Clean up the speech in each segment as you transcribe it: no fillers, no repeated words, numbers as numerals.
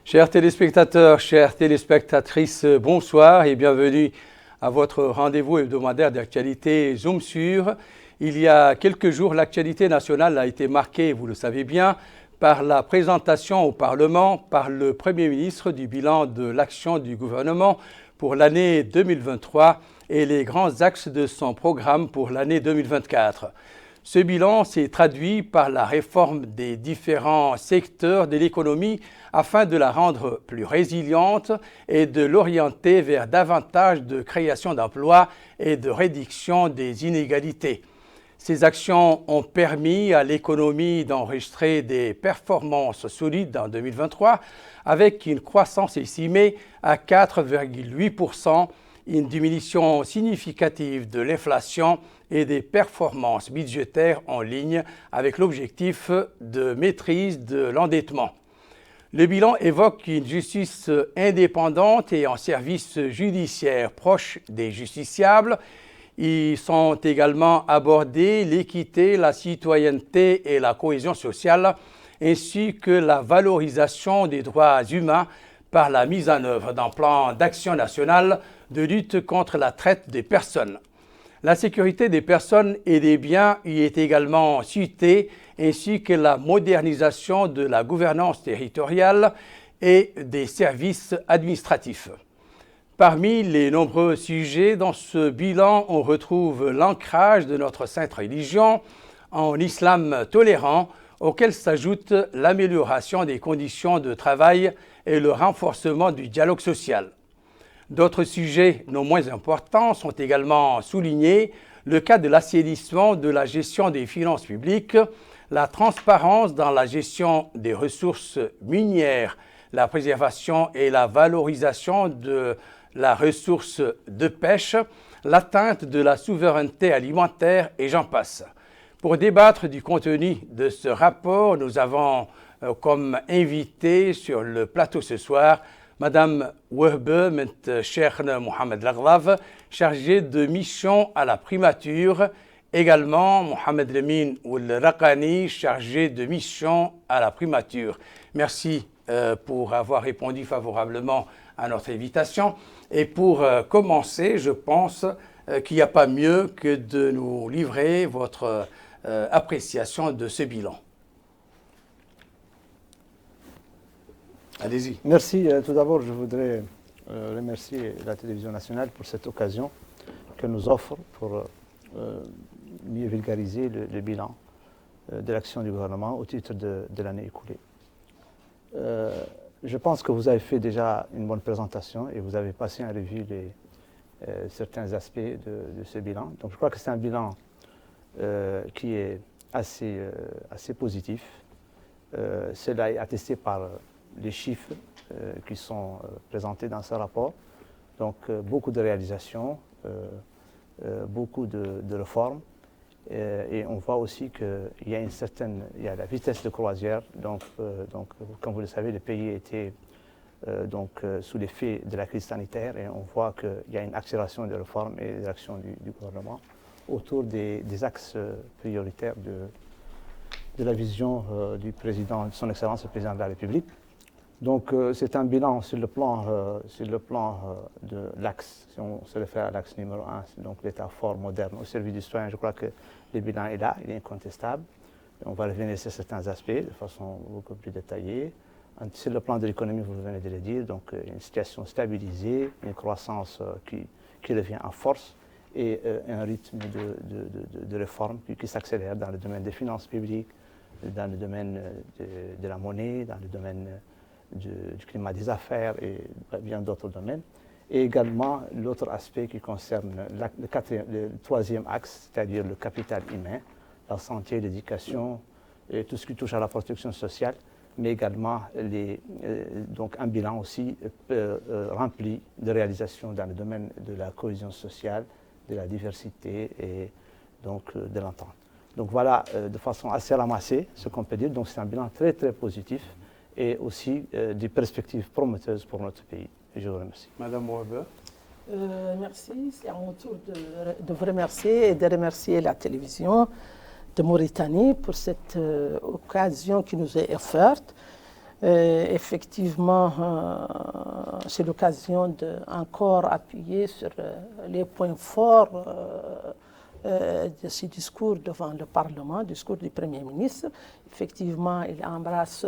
Chers téléspectateurs, chères téléspectatrices, bonsoir et bienvenue à votre rendez-vous hebdomadaire d'actualité Zoom sur. Il y a quelques jours, l'actualité nationale a été marquée, vous le savez bien, par la présentation au Parlement par le Premier ministre du bilan de l'action du gouvernement pour l'année 2023 et les grands axes de son programme pour l'année 2024. Ce bilan s'est traduit par la réforme des différents secteurs de l'économie afin de la rendre plus résiliente et de l'orienter vers davantage de création d'emplois et de réduction des inégalités. Ces actions ont permis à l'économie d'enregistrer des performances solides en 2023 avec une croissance estimée à 4,8%, une diminution significative de l'inflation et des performances budgétaires en ligne avec l'objectif de maîtrise de l'endettement. Le bilan évoque une justice indépendante et en service judiciaire proche des justiciables. Y sont également abordés l'équité, la citoyenneté et la cohésion sociale, ainsi que la valorisation des droits humains par la mise en œuvre d'un plan d'action national de lutte contre la traite des personnes. La sécurité des personnes et des biens y est également citée, ainsi que la modernisation de la gouvernance territoriale et des services administratifs. Parmi les nombreux sujets dans ce bilan, on retrouve l'ancrage de notre sainte religion en islam tolérant, auquel s'ajoute l'amélioration des conditions de travail et le renforcement du dialogue social. D'autres sujets non moins importants sont également soulignés, le cas de l'assainissement de la gestion des finances publiques, la transparence dans la gestion des ressources minières, la préservation et la valorisation de la ressource de pêche, l'atteinte de la souveraineté alimentaire et j'en passe. Pour débattre du contenu de ce rapport, nous avons comme invité sur le plateau ce soir Madame Wahbe Ment Cheikh Mohamed Laghlaf, chargée de mission à la primature, également Mohamed Lamine Ould Raqani, chargé de mission à la primature. Merci pour avoir répondu favorablement à notre invitation. Et pour commencer, je pense qu'il n'y a pas mieux que de nous livrer votre appréciation de ce bilan. Allez-y. Merci. Tout d'abord, je voudrais remercier la télévision nationale pour cette occasion qu'elle nous offre pour mieux vulgariser le bilan de l'action du gouvernement au titre de l'année écoulée. Je pense que vous avez fait déjà une bonne présentation et vous avez passé en revue certains aspects de ce bilan. Donc je crois que c'est un bilan qui est assez positif. Cela est attesté par les chiffres qui sont présentés dans ce rapport. Donc beaucoup de réalisations, beaucoup de réformes. Et on voit aussi qu'il y a la vitesse de croisière. Donc, comme vous le savez, le pays était sous l'effet de la crise sanitaire et on voit qu'il y a une accélération des réformes et des actions du gouvernement autour des axes prioritaires de la vision du président, de son Excellence le Président de la République. Donc c'est un bilan sur le plan de l'axe, si on se réfère à l'axe numéro 1, donc l'État fort, moderne, au service du citoyen. Je crois que le bilan est là, il est incontestable. On va revenir sur certains aspects de façon beaucoup plus détaillée. Sur le plan de l'économie, vous venez de le dire, donc une situation stabilisée, une croissance qui revient en force et un rythme de réforme qui s'accélère dans le domaine des finances publiques, dans le domaine de la monnaie, dans le domaine du climat des affaires et bien d'autres domaines. Et également l'autre aspect qui concerne le troisième axe, c'est-à-dire le capital humain, la santé, l'éducation, et tout ce qui touche à la protection sociale, mais également donc un bilan aussi rempli de réalisations dans le domaine de la cohésion sociale, de la diversité et donc de l'entente. Donc voilà, de façon assez ramassée, ce qu'on peut dire. Donc c'est un bilan très très positif et aussi des perspectives prometteuses pour notre pays. Et je vous remercie. Madame Wahbe. Merci. C'est à mon tour de vous remercier et de remercier la télévision de Mauritanie pour cette occasion qui nous est offerte Effectivement, c'est l'occasion d'encore appuyer sur les points forts de ce discours devant le Parlement, discours du Premier ministre. Effectivement, il embrasse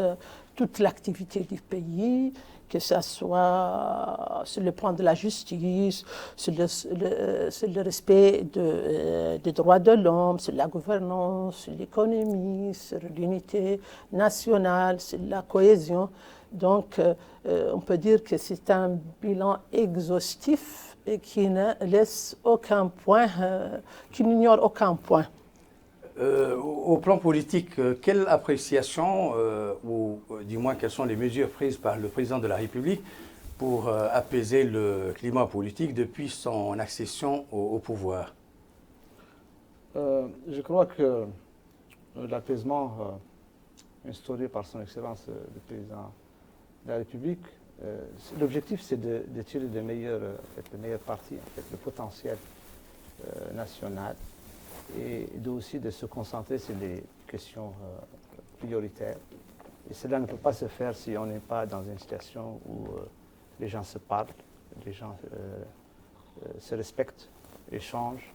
toute l'activité du pays, que ce soit sur le plan de la justice, sur le respect des droits de l'homme, sur la gouvernance, sur l'économie, sur l'unité nationale, sur la cohésion. Donc, on peut dire que c'est un bilan exhaustif et qui ne laisse aucun point, qui n'ignore aucun point. Au plan politique, quelle appréciation, ou du moins quelles sont les mesures prises par le président de la République pour apaiser le climat politique depuis son accession au pouvoir? Je crois que l'apaisement instauré par son Excellence le président de la République, l'objectif c'est de tirer le meilleur parti, le potentiel national, et aussi de se concentrer sur les questions prioritaires. Et cela ne peut pas se faire si on n'est pas dans une situation où les gens se parlent, les gens se respectent, échangent,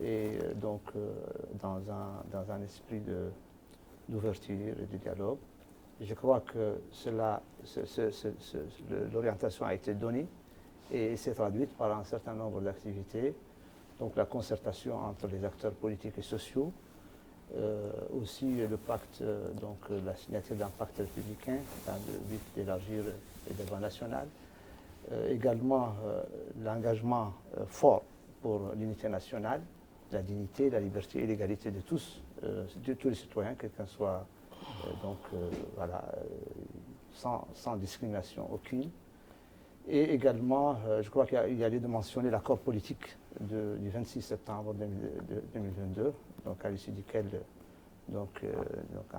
et donc dans un esprit d'ouverture et de dialogue. Et je crois que l'orientation a été donnée et s'est traduite par un certain nombre d'activités. Donc la concertation entre les acteurs politiques et sociaux, aussi le pacte, donc la signature d'un pacte républicain dans le but d'élargir le débat national, également l'engagement fort pour l'unité nationale, la dignité, la liberté et l'égalité de tous les citoyens, quel qu'en soit, voilà, sans discrimination aucune. Et également, je crois qu'il y a lieu de mentionner l'accord politique du 26 septembre 2022, donc à l'issue duquel un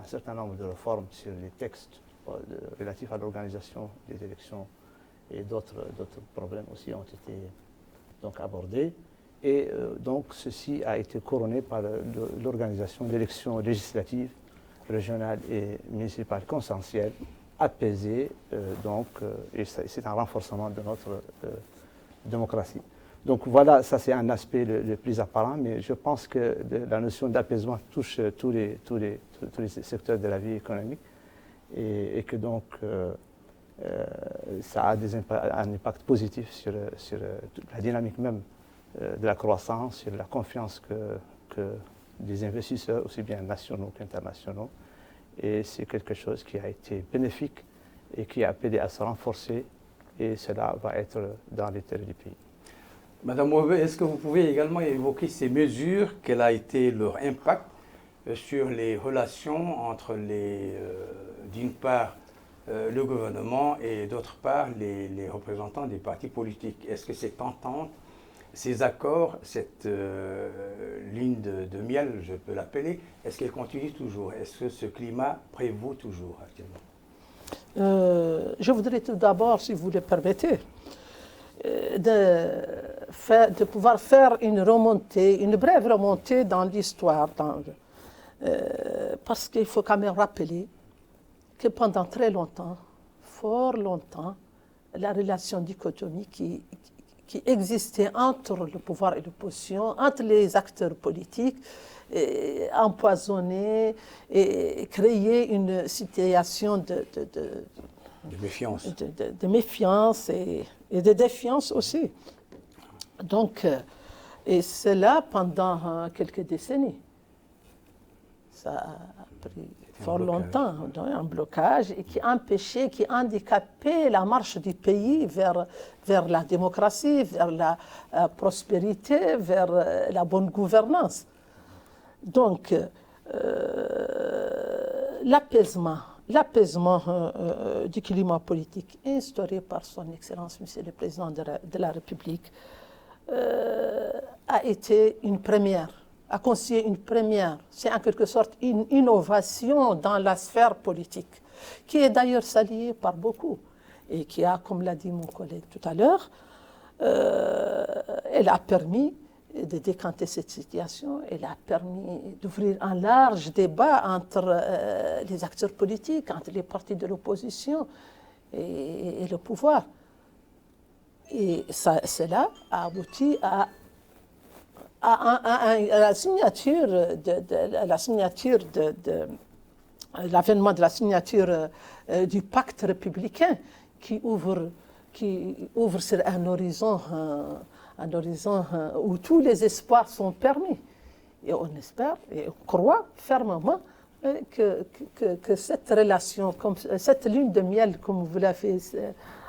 certain nombre de réformes sur les textes relatifs à l'organisation des élections et d'autres problèmes aussi ont été donc abordés. Et donc ceci a été couronné par l'organisation d'élections législatives, régionales et municipales consensuelles, apaisées, et c'est un renforcement de notre démocratie. Donc voilà, ça c'est un aspect le plus apparent, mais je pense que la notion d'apaisement touche tous les secteurs de la vie économique et que donc ça a un impact positif sur la dynamique même de la croissance, sur la confiance que des investisseurs, aussi bien nationaux qu'internationaux. Et c'est quelque chose qui a été bénéfique et qui a appelé à se renforcer, et cela va être dans l'intérêt du pays. Madame Webe, est-ce que vous pouvez également évoquer ces mesures, quel a été leur impact sur les relations entre d'une part, le gouvernement et d'autre part, les représentants des partis politiques? Est-ce que cette entente, ces accords, cette ligne de miel, je peux l'appeler, est-ce qu'elle continue toujours? Est-ce que ce climat prévaut toujours actuellement? Je voudrais tout d'abord, si vous le permettez, de pouvoir faire une brève remontée dans l'histoire. Parce qu'il faut quand même rappeler que pendant très longtemps, fort longtemps, la relation dichotomique qui existait entre le pouvoir et l'opposition, entre les acteurs politiques, empoisonnait et créait une situation de méfiance. De méfiance et de défiance aussi. Donc, et cela pendant quelques décennies. Ça a pris fort longtemps, un blocage et qui empêchait, qui handicapait la marche du pays vers la démocratie, vers la prospérité, vers la bonne gouvernance. Donc, l'apaisement du climat politique instauré par son Excellence, Monsieur le Président de la République, a été une première, a constitué une première. C'est en quelque sorte une innovation dans la sphère politique, qui est d'ailleurs saluée par beaucoup et qui a, comme l'a dit mon collègue tout à l'heure, elle a permis de décanter cette situation. Elle a permis d'ouvrir un large débat entre les acteurs politiques, entre les partis de l'opposition et le pouvoir. Et cela a abouti à la signature l'avènement de la signature du pacte républicain qui ouvre sur un horizon où tous les espoirs sont permis. Et on espère et on croit fermement que cette relation, cette lune de miel, comme vous l'avez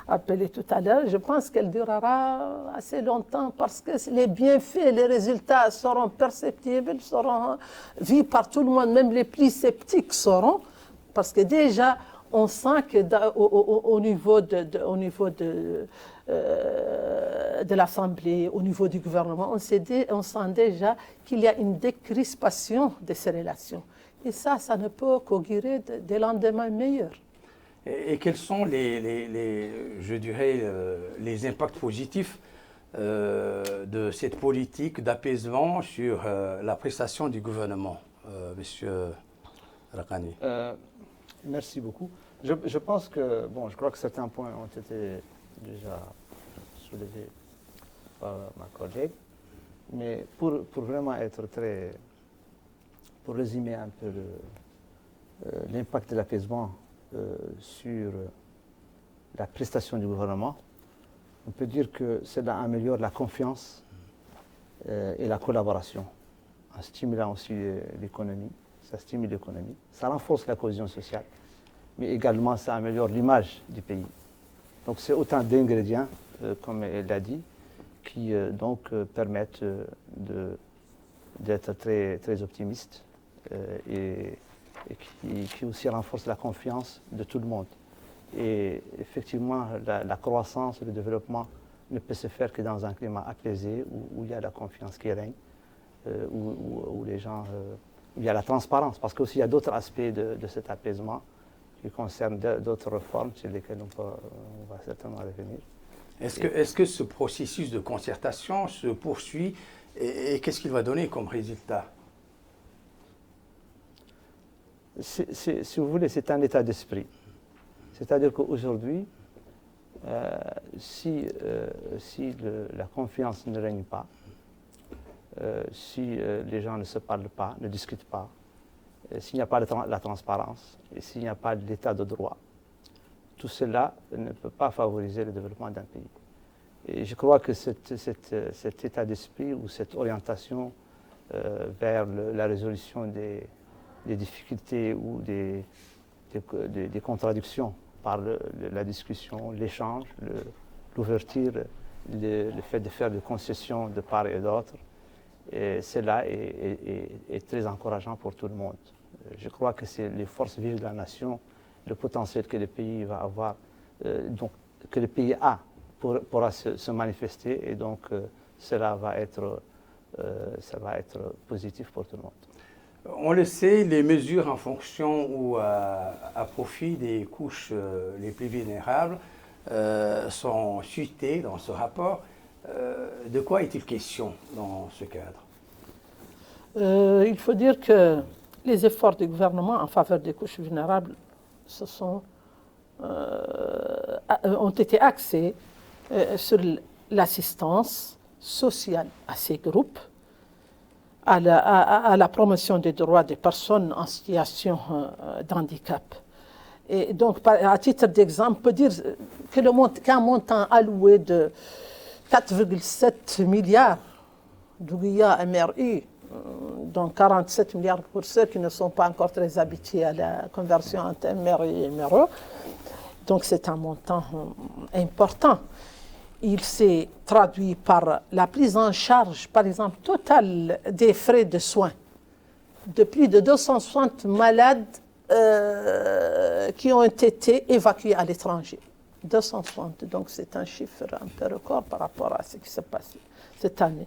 appelé tout à l'heure, je pense qu'elle durera assez longtemps parce que les bienfaits, les résultats seront perceptibles, seront vus par tout le monde, même les plus sceptiques sauront, parce que déjà, on sent qu'au niveau de l'Assemblée, au niveau du gouvernement, on sent déjà qu'il y a une décrispation de ces relations. Et ça ne peut qu'augurer des lendemains meilleurs. Et quels sont je dirais, les impacts positifs de cette politique d'apaisement sur la prestation du gouvernement, Monsieur Rakhani? Merci beaucoup. Je pense que, je crois que certains points ont été déjà soulevés par ma collègue, mais pour vraiment être pour résumer un peu l'impact de l'apaisement sur la prestation du gouvernement, on peut dire que cela améliore la confiance et la collaboration, en stimulant aussi l'économie. Ça stimule l'économie, ça renforce la cohésion sociale, mais également ça améliore l'image du pays. Donc c'est autant d'ingrédients, comme elle l'a dit, qui permettent d'être très, très optimiste et qui aussi renforcent la confiance de tout le monde. Et effectivement, la croissance, le développement ne peut se faire que dans un climat apaisé où il y a la confiance qui règne, où les gens... il y a la transparence, parce qu'il y a d'autres aspects de cet apaisement qui concernent d'autres réformes sur lesquelles on va certainement revenir. Est-ce que ce processus de concertation se poursuit et qu'est-ce qu'il va donner comme résultat? Si vous voulez, c'est un état d'esprit. C'est-à-dire qu'aujourd'hui, si la confiance ne règne pas, si les gens ne se parlent pas, ne discutent pas, s'il n'y a pas la transparence et s'il n'y a pas l'état de droit, tout cela ne peut pas favoriser le développement d'un pays. Et je crois que cet état d'esprit ou cette orientation vers la résolution des difficultés ou des contradictions par la discussion, l'échange, l'ouverture, le fait de faire des concessions de part et d'autre, et cela est très encourageant pour tout le monde. Je crois que c'est les forces vives de la nation, le potentiel que le pays va avoir, que le pays pourra se manifester, et donc cela va être positif pour tout le monde. On le sait, les mesures en fonction ou à profit des couches les plus vulnérables sont citées dans ce rapport. De quoi est-il question dans ce cadre? Il faut dire que les efforts du gouvernement en faveur des couches vulnérables ont été axés sur l'assistance sociale à ces groupes, à la promotion des droits des personnes en situation de handicap. Et donc, à titre d'exemple, on peut dire qu'un montant alloué de 4,7 milliards d'ouïa MRU, dont 47 milliards pour ceux qui ne sont pas encore très habitués à la conversion entre MRU et MRE. Donc c'est un montant important. Il s'est traduit par la prise en charge, par exemple, totale des frais de soins de plus de 260 malades qui ont été évacués à l'étranger. 260, donc c'est un chiffre un peu record par rapport à ce qui s'est passé cette année.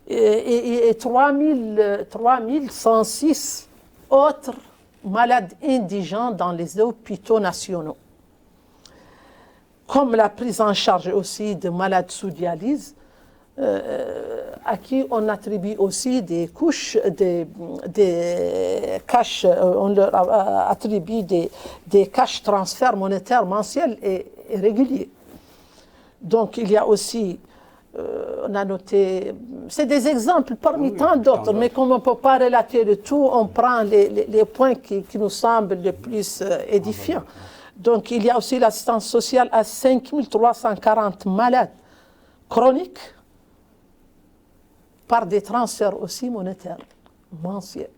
Et 3106 autres malades indigents dans les hôpitaux nationaux. Comme la prise en charge aussi de malades sous dialyse, à qui on attribue aussi des couches, des cash, on leur attribue des cash transferts monétaires mensuels et réguliers. Donc il y a aussi, on a noté, c'est des exemples parmi tant d'autres, mais comme on ne peut pas relater le tout, on prend les points qui nous semblent les plus édifiants. Donc il y a aussi l'assistance sociale à 5340 malades chroniques par des transferts aussi monétaires mensuels.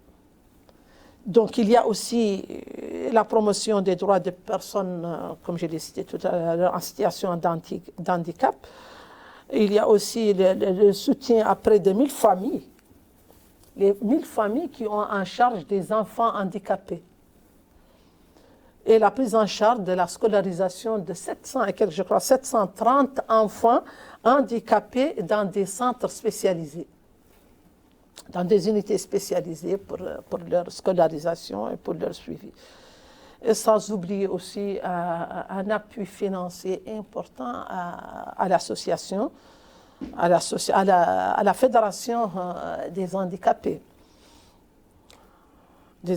Donc il y a aussi la promotion des droits des personnes, comme je l'ai cité tout à l'heure, en situation d'handicap. Il y a aussi le soutien à près de 1000 familles, les 1000 familles qui ont en charge des enfants handicapés. Et la prise en charge de la scolarisation de 700 et quelques, je crois, 730 enfants handicapés dans des centres spécialisés, dans des unités spécialisées pour leur scolarisation et pour leur suivi. Et sans oublier aussi un appui financier important à l'association, à la Fédération des handicapés,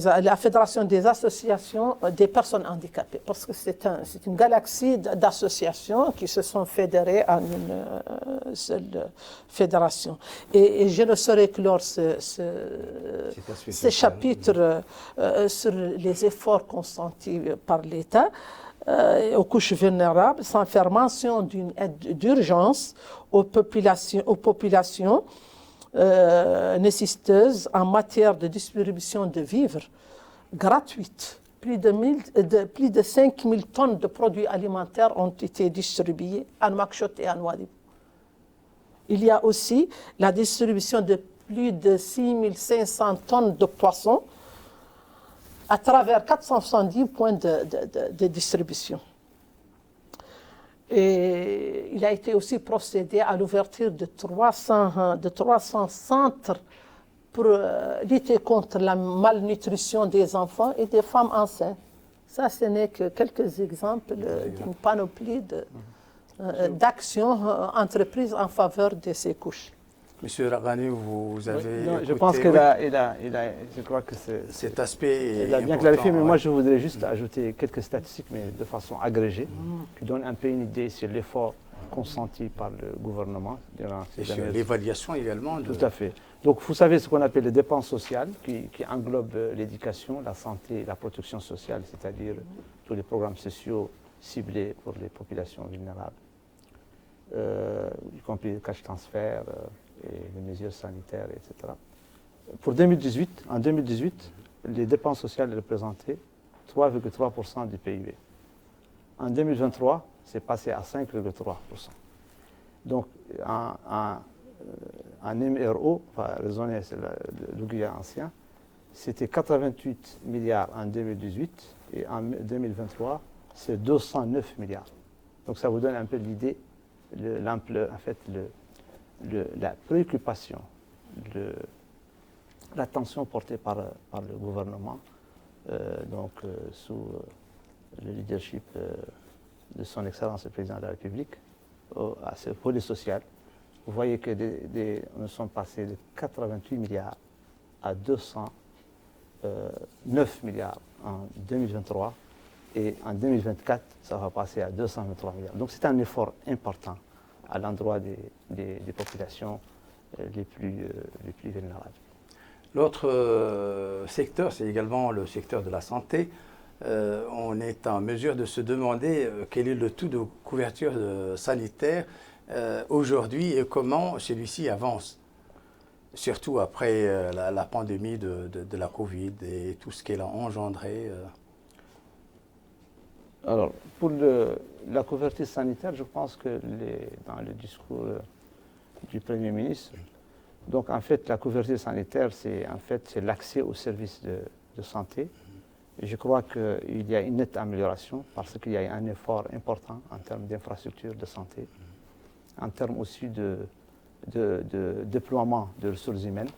la Fédération des associations des personnes handicapées, parce que c'est une galaxie d'associations qui se sont fédérées en une seule fédération. Et je ne saurais clore ce chapitre sur les efforts consentis par l'État aux couches vulnérables, sans faire mention d'une aide d'urgence aux populations nécessiteuses en matière de distribution de vivres gratuite. Plus de 5000 tonnes de produits alimentaires ont été distribués à Nouakchott et à Nouadhibou. Il y a aussi la distribution de plus de 6500 tonnes de poissons à travers 470 points de distribution. Et il a été aussi procédé à l'ouverture de 300 centres pour lutter contre la malnutrition des enfants et des femmes enceintes. Ça, ce n'est que quelques exemples d'une panoplie d'actions entreprises en faveur de ces couches. Monsieur Raghani, vous avez écouté, je pense je crois que cet aspect il a bien clarifié, mais moi je voudrais juste ajouter quelques statistiques, mais de façon agrégée, qui donnent un peu une idée sur l'effort consenti par le gouvernement durant ces années. Et sur l'évaluation également. Tout à fait. Donc vous savez ce qu'on appelle les dépenses sociales, qui englobent l'éducation, la santé, la protection sociale, c'est-à-dire tous les programmes sociaux ciblés pour les populations vulnérables, y compris le cash transfert, et les mesures sanitaires, etc. En 2018, les dépenses sociales représentaient 3,3% du PIB. En 2023, c'est passé à 5,3%. Donc, en MRO, enfin, raisonné, c'est le Guya ancien, c'était 88 milliards en 2018 et en 2023, c'est 209 milliards. Donc, ça vous donne un peu l'idée, l'ampleur, en fait, la préoccupation, l'attention portée par le gouvernement, sous le leadership de son Excellence le Président de la République, à ce volet social. Vous voyez que nous sommes passés de 88 milliards à 209 milliards en 2023 et en 2024, ça va passer à 223 milliards. Donc c'est un effort important à l'endroit des populations les plus vulnérables. L'autre secteur, c'est également le secteur de la santé. On est en mesure de se demander quel est le taux de couverture sanitaire aujourd'hui et comment celui-ci avance, surtout après la pandémie de la Covid et tout ce qu'elle a engendré. Alors, pour la couverture sanitaire, je pense que dans le discours du Premier ministre, donc en fait, la couverture sanitaire, c'est l'accès aux services de santé. Et je crois qu'il y a une nette amélioration parce qu'il y a un effort important en termes d'infrastructures de santé, en termes aussi de déploiement de ressources humaines,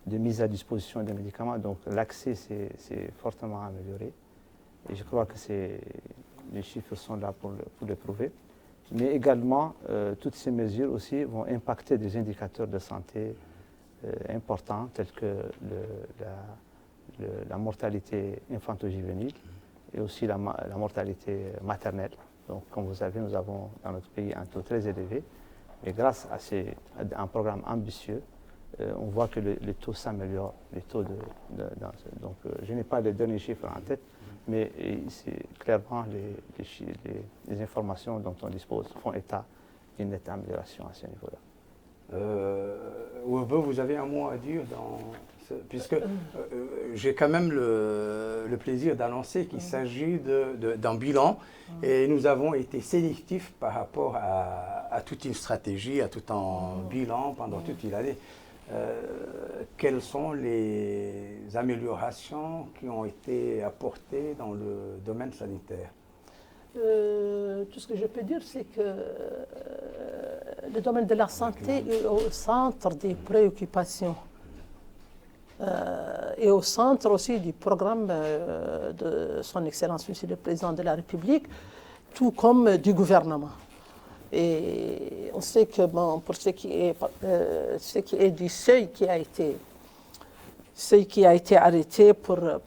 de mise à disposition des médicaments. Donc l'accès s'est fortement amélioré. Et je crois que les chiffres sont là pour le prouver. Mais également, toutes ces mesures aussi vont impacter des indicateurs de santé importants tels que la mortalité infanto-juvénile et aussi la mortalité maternelle. Donc, comme vous savez, nous avons dans notre pays un taux très élevé. Et grâce à un programme ambitieux, on voit que les taux s'améliorent. Donc, je n'ai pas les derniers chiffres en tête, mais clairement, les informations dont on dispose font état d'une nette amélioration à ce niveau-là. Vous avez un mot à dire puisque j'ai quand même le plaisir d'annoncer qu'il s'agit d'un bilan et nous avons été sélectifs par rapport à toute une stratégie, à tout un bilan pendant toute l'année. Quelles sont les améliorations qui ont été apportées dans le domaine sanitaire? Tout ce que je peux dire, c'est que le domaine de la santé est au centre des préoccupations et au centre aussi du programme de Son Excellence Monsieur le Président de la République, tout comme du gouvernement. Et on sait que pour ce qui est du seuil qui a été arrêté pour le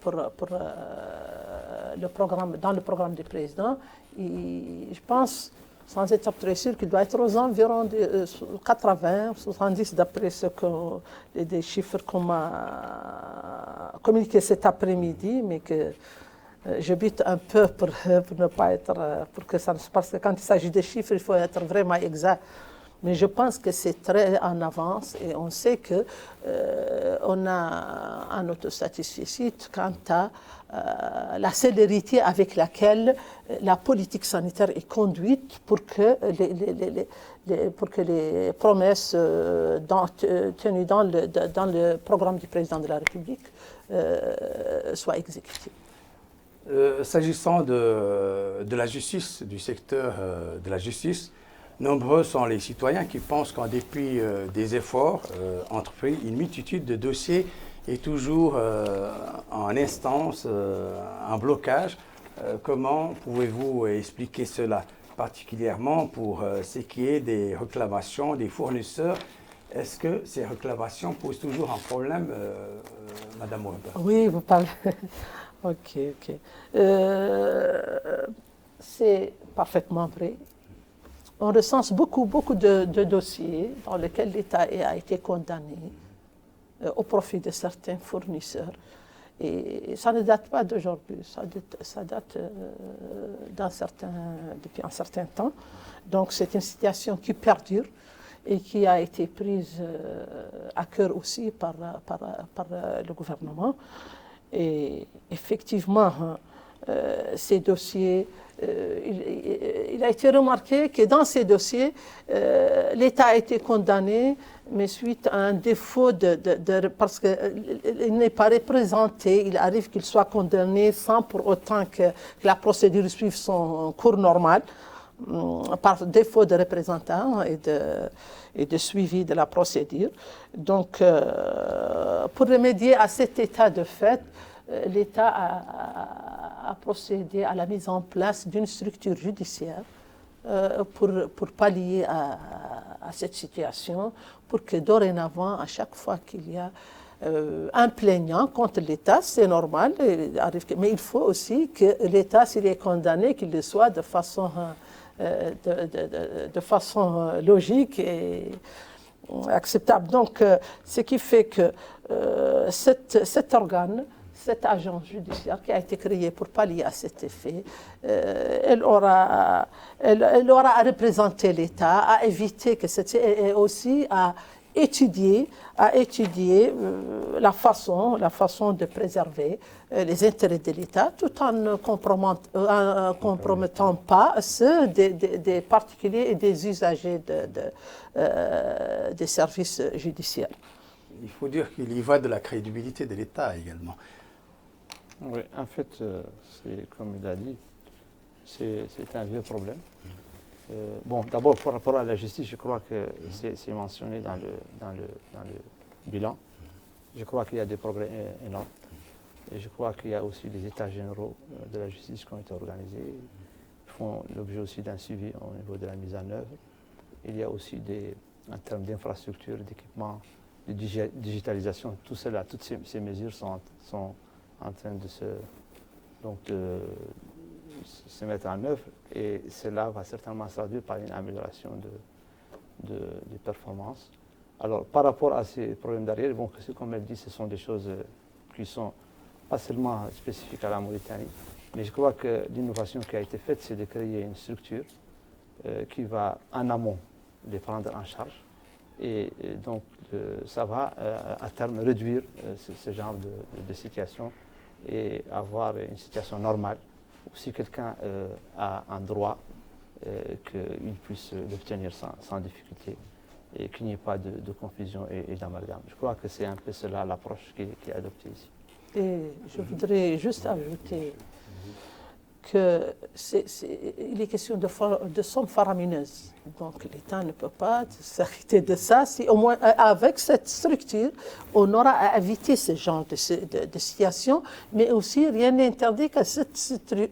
programme, dans le programme du président, je pense, sans être très sûr, qu'il doit être aux environs de 80, 70 d'après des chiffres qu'on m'a communiqués cet après-midi, mais que je bute un peu pour ne pas être, pour que ça ne se passe. Quand il s'agit de chiffres, il faut être vraiment exact. Mais je pense que c'est très en avance et on sait que on a un autosatisfait quant à la célérité avec laquelle la politique sanitaire est conduite pour que les promesses tenues dans le programme du président de la République soient exécutées. S'agissant de la justice, du secteur de la justice, nombreux sont les citoyens qui pensent qu'en dépit des efforts entrepris, une multitude de dossiers est toujours en instance, en blocage. Comment pouvez-vous expliquer cela, particulièrement pour ce qui est des réclamations des fournisseurs? Est-ce que ces réclamations posent toujours un problème, Madame Weber? Oui, vous parlez. Ok. C'est parfaitement vrai. On recense beaucoup de dossiers dans lesquels l'État a été condamné au profit de certains fournisseurs. Et ça ne date pas d'aujourd'hui, ça date depuis un certain temps. Donc c'est une situation qui perdure et qui a été prise à cœur aussi par le gouvernement. Et effectivement, ces dossiers, il a été remarqué que dans ces dossiers, l'État a été condamné, mais suite à un défaut parce qu'il n'est pas représenté, il arrive qu'il soit condamné sans pour autant que la procédure suive son cours normal, par défaut de représentant et de suivi de la procédure. Donc, pour remédier à cet état de fait, l'État a procédé à la mise en place d'une structure judiciaire pour pallier à cette situation, pour que dorénavant, à chaque fois qu'il y a un plaignant contre l'État, c'est normal, mais il faut aussi que l'État, s'il est condamné, qu'il le soit de façon logique et acceptable. Donc, ce qui fait que cet organe, cette agence judiciaire qui a été créée pour pallier à cet effet, elle aura à représenter l'État, à éviter que et aussi à étudier la façon de préserver les intérêts de l'État tout en ne compromettant pas ceux des particuliers et des usagers des services judiciaires. Il faut dire qu'il y va de la crédibilité de l'État également. Oui, en fait, comme il a dit, c'est un vieux problème. Bon, d'abord, par rapport à la justice, je crois que c'est mentionné dans le bilan. Je crois qu'il y a des progrès énormes. Et je crois qu'il y a aussi des états généraux de la justice qui ont été organisés. Il font l'objet aussi d'un suivi au niveau de la mise en œuvre. Il y a aussi en termes d'infrastructure, d'équipement, de digitalisation, tout cela, toutes ces mesures sont en train de se mettre en œuvre et cela va certainement se traduire par une amélioration de performance. Alors, par rapport à ces problèmes d'arrière, bon, comme elle dit, ce sont des choses qui sont pas seulement spécifiques à la Mauritanie, mais je crois que l'innovation qui a été faite, c'est de créer une structure qui va en amont les prendre en charge. Et donc, ça va à terme réduire ce genre de situation et avoir une situation normale où si quelqu'un a un droit, qu'il puisse l'obtenir sans difficulté et qu'il n'y ait pas de confusion et d'amalgame. Je crois que c'est un peu cela l'approche qui est adoptée ici. Et je voudrais juste ajouter qu'il est question de sommes faramineuses. Donc l'État ne peut pas s'arrêter de ça. Si au moins avec cette structure, on aura à éviter ce genre de situation, mais aussi rien n'interdit que cette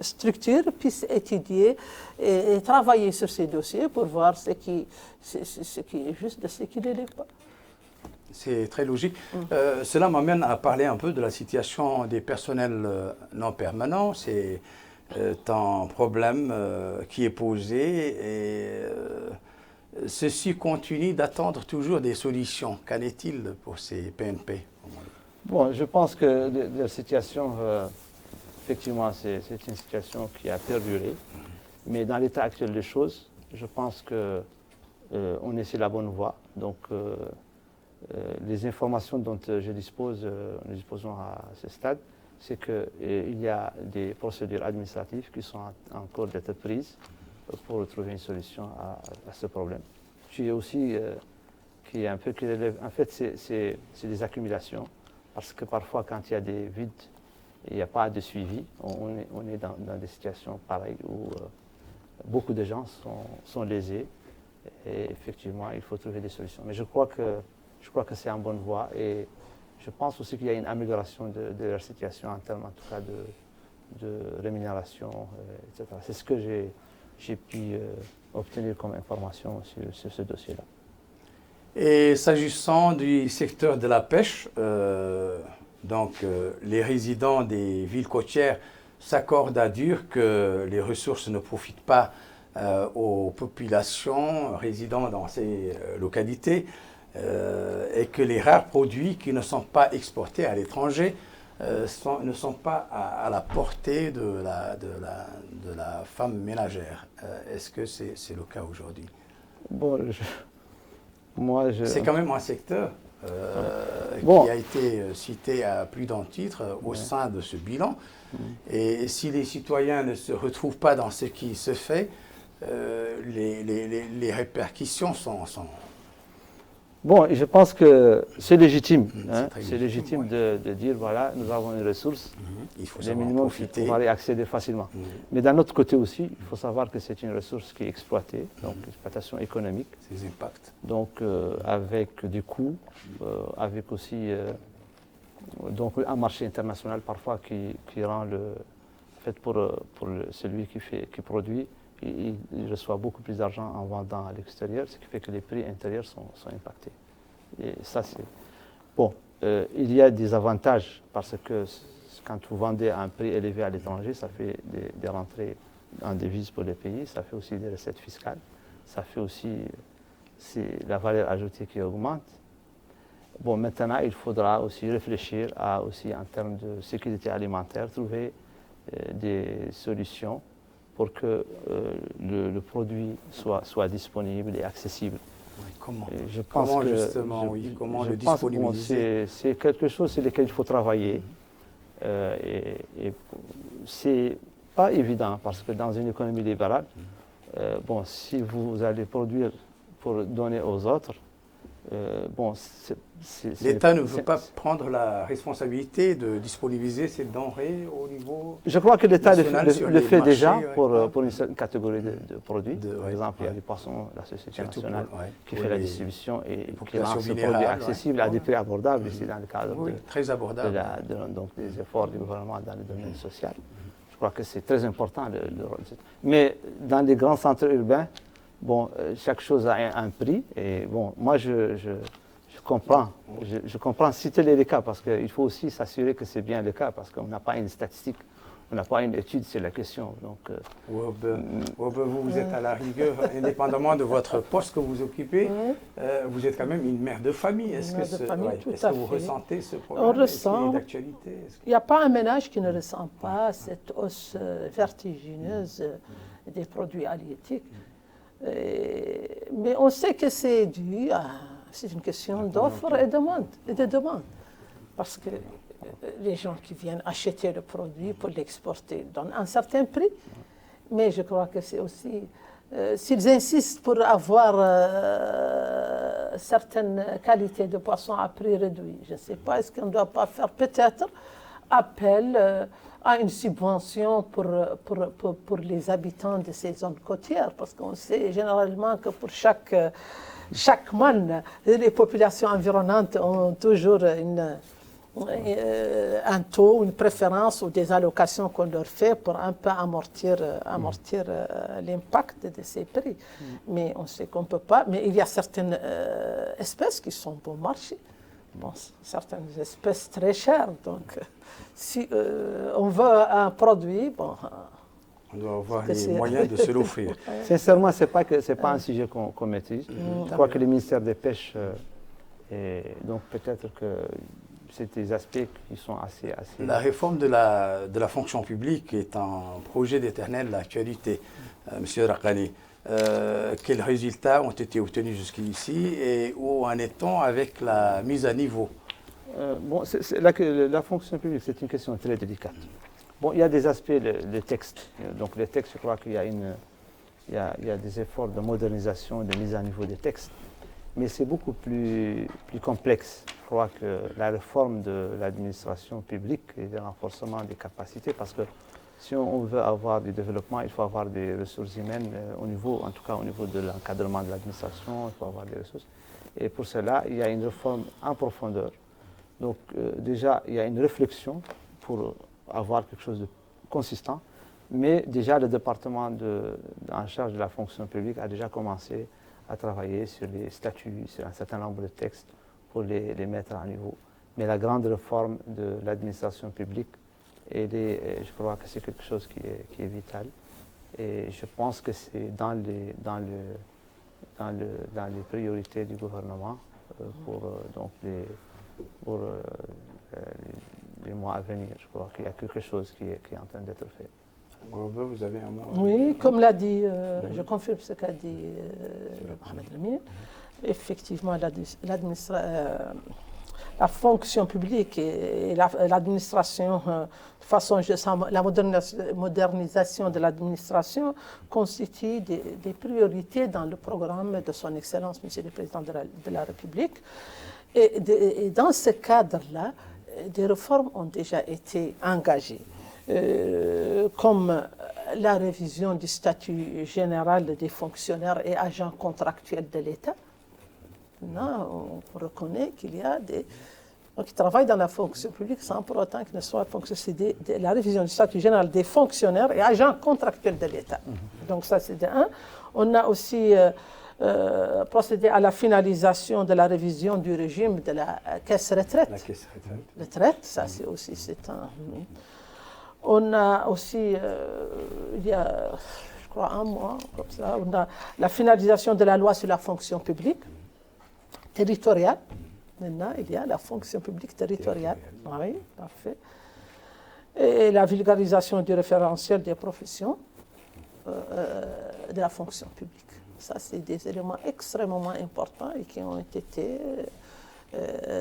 structure puisse étudier et travailler sur ces dossiers pour voir ce qui est juste de ce qui ne l'est pas. C'est très logique. Cela m'amène à parler un peu de la situation des personnels non permanents. C'est un problème qui est posé et ceci continue d'attendre toujours des solutions. Qu'en est-il pour ces PNP? Bon, je pense que la situation, effectivement, c'est une situation qui a perduré. Mais dans l'état actuel des choses, je pense qu'on est sur la bonne voie. Donc, les informations dont nous disposons à ce stade, c'est qu'il y a des procédures administratives qui sont en cours d'être prises pour trouver une solution à ce problème. Puis aussi, qui est un peu qui relève, en fait, c'est des accumulations, parce que parfois, quand il y a des vides, il n'y a pas de suivi. On est dans des situations pareilles où beaucoup de gens sont lésés et effectivement, il faut trouver des solutions. Mais je crois que c'est en bonne voie et je pense aussi qu'il y a une amélioration de leur situation en termes, en tout cas, de rémunération, etc. C'est ce que j'ai pu obtenir comme information sur ce dossier-là. Et s'agissant du secteur de la pêche, les résidents des villes côtières s'accordent à dire que les ressources ne profitent pas aux populations résidant dans ces localités. Et que les rares produits qui ne sont pas exportés à l'étranger ne sont pas à la portée de la femme ménagère. Est-ce que c'est le cas aujourd'hui? Bon, c'est quand même un secteur qui a été cité à plus d'un titre au sein de ce bilan. Et si les citoyens ne se retrouvent pas dans ce qui se fait, les répercussions sont Bon, je pense que c'est légitime. C'est légitime de dire, voilà, nous avons une ressource, il faut le minimum, il faut pouvoir y accéder facilement. Mais d'un autre côté aussi, il faut savoir que c'est une ressource qui est exploitée, donc l'exploitation économique. Ses impacts. Donc, avec des coûts, avec aussi donc un marché international parfois qui rend pour celui qui produit, il reçoit beaucoup plus d'argent en vendant à l'extérieur, ce qui fait que les prix intérieurs sont impactés. Et ça, c'est... Bon, il y a des avantages parce que quand vous vendez à un prix élevé à l'étranger, ça fait des rentrées en devises pour les pays, ça fait aussi des recettes fiscales, ça fait aussi la valeur ajoutée qui augmente. Bon, maintenant, il faudra aussi réfléchir aussi en termes de sécurité alimentaire, trouver des solutions pour que le produit soit disponible et accessible. Oui, comment comment le disponibiliser? C'est quelque chose sur lequel il faut travailler. Et c'est pas évident parce que dans une économie libérale, bon, si vous allez produire pour donner aux autres, bon, l'État ne veut pas prendre la responsabilité de disponibiliser ces denrées au niveau. Je crois que l'État le fait déjà marchés, pour une certaine catégorie de produits. Par exemple, il y a les poissons, la Société nationale qui fait la distribution et qui rend ce produit accessible à des prix abordables ici dans le cadre très abordable. donc, des efforts du gouvernement dans le domaine social. Je crois que c'est très important. Mais dans les grands centres urbains, bon, chaque chose a un prix. Et bon, moi, je comprends. Je comprends si tel est le cas, parce qu'il faut aussi s'assurer que c'est bien le cas, parce qu'on n'a pas une statistique, on n'a pas une étude sur la question. Donc, vous êtes à la rigueur, indépendamment de votre poste que vous occupez, vous êtes quand même une mère de famille. Est-ce que vous ressentez ce problème? On ressent. D'actualité? Il n'y a pas un ménage qui ne ressent pas cette hausse vertigineuse des produits halieutiques. Mais on sait que c'est dû à... C'est une question d'offre et de demande. Parce que les gens qui viennent acheter le produit pour l'exporter donnent un certain prix. Mais je crois que c'est aussi... s'ils insistent pour avoir certaines qualités de poisson à prix réduit, je ne sais pas, est-ce qu'on ne doit pas faire peut-être appel à une subvention pour les habitants de ces zones côtières, parce qu'on sait généralement que pour chaque manne, les populations environnantes ont toujours un taux, une préférence ou des allocations qu'on leur fait pour un peu amortir l'impact de ces prix. Mais on sait qu'on ne peut pas. Mais il y a certaines espèces qui sont bon marché. Bon, certaines espèces très chères. Donc, si on veut un produit, bon... On doit avoir les moyens de se l'offrir. Sincèrement, ce n'est pas un sujet qu'on maîtrise. Je crois que le ministère des Pêches, donc peut-être que c'est des aspects qui sont assez... La réforme de la fonction publique est un projet d'éternelle actualité, Monsieur Rakhani. Quels résultats ont été obtenus jusqu'ici et où en est-on avec la mise à niveau? Bon, la fonction publique, c'est une question très délicate. Bon, il y a des aspects, le texte. Donc, les textes, je crois qu'il y a des efforts de modernisation, de mise à niveau des textes. Mais c'est beaucoup plus complexe. Je crois que la réforme de l'administration publique et le renforcement des capacités, parce que si on veut avoir du développement, il faut avoir des ressources humaines en tout cas au niveau de l'encadrement de l'administration, il faut avoir des ressources. Et pour cela, il y a une réforme en profondeur. Donc, déjà, il y a une réflexion pour avoir quelque chose de consistant, mais déjà le département en charge de la fonction publique a déjà commencé à travailler sur les statuts, sur un certain nombre de textes pour les mettre à niveau. Mais la grande réforme de l'administration publique, je crois que c'est quelque chose qui est vital. Et je pense que c'est dans les priorités du gouvernement pour les mois à venir. Je crois qu'il y a quelque chose qui est en train d'être fait. Vous avez un mot? Oui, comme l'a dit, je confirme ce qu'a dit Mohamed Lamine. Effectivement, la fonction publique et l'administration, de façon la modernisation de l'administration constitue des priorités dans le programme de son Excellence, Monsieur le Président de la République. Et dans ce cadre-là, des réformes ont déjà été engagées, comme la révision du statut général des fonctionnaires et agents contractuels de l'État. On reconnaît qu'il y a des gens qui travaillent dans la fonction publique sans pour autant qu'ils ne soient fonctionnaires. C'est la révision du statut général des fonctionnaires et agents contractuels de l'État. Donc ça, c'est de un. On a aussi procédé à la finalisation de la révision du régime de la caisse retraite. La caisse retraite, ça c'est aussi, On a aussi, il y a, je crois, un mois, comme ça, on a la finalisation de la loi sur la fonction publique territoriale. Maintenant, il y a la fonction publique territoriale. Oui, parfait. Et la vulgarisation du référentiel des professions de la fonction publique. Ça, c'est des éléments extrêmement importants et qui ont été